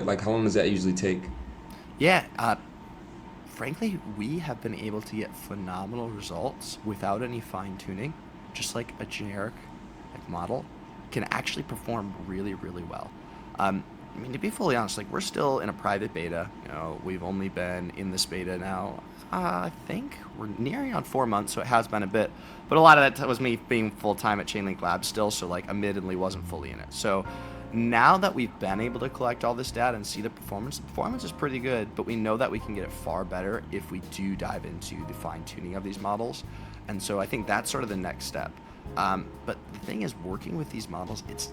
Like, how long does that usually take? Yeah, frankly, we have been able to get phenomenal results without any fine tuning. Just like a generic model can actually perform really, really well. I mean, to be fully honest, like we're still in a private beta. We've only been in this beta now. I think we're nearing on 4 months, so it has been a bit. But a lot of that was me being full time at Chainlink Labs still, so like admittedly wasn't fully in it. So now that we've been able to collect all this data and see the performance is pretty good, but we know that we can get it far better if we do dive into the fine tuning of these models. And so I think that's sort of the next step. But the thing is, working with these models, it's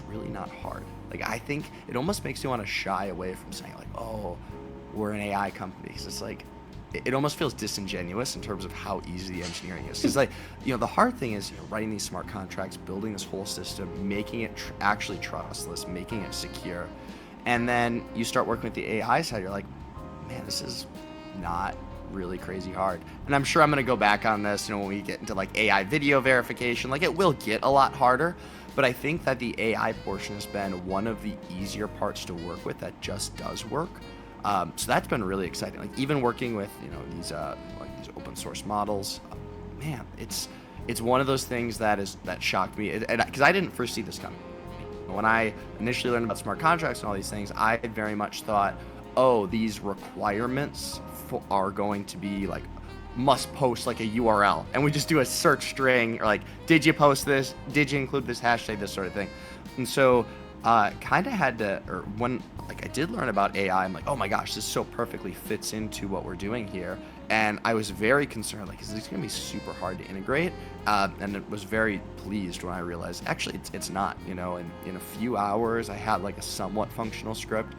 really not hard. Like I think it almost makes you want to shy away from saying like, oh, we're an AI company, because it's like it almost feels disingenuous in terms of how easy the engineering is. Because like the hard thing is writing these smart contracts, building this whole system, making it actually trustless, making it secure, and then you start working with the AI side. You're like, man, this is not really crazy hard. And I'm sure I'm gonna go back on this, when we get into like AI video verification. Like it will get a lot harder, but I think that the AI portion has been one of the easier parts to work with that just does work. So that's been really exciting. Like even working with these open source models, man, it's one of those things that shocked me, because I didn't foresee this coming. When I initially learned about smart contracts and all these things, I very much thought, oh, these requirements are going to be like must post like a URL, and we just do a search string, or like, did you post this? Did you include this hashtag? This sort of thing. And so, kind of had to, or when like I did learn about AI, I'm like, oh my gosh, this so perfectly fits into what we're doing here. And I was very concerned, like, is this going to be super hard to integrate? And it was very pleased when I realized actually it's not. In a few hours, I had like a somewhat functional script.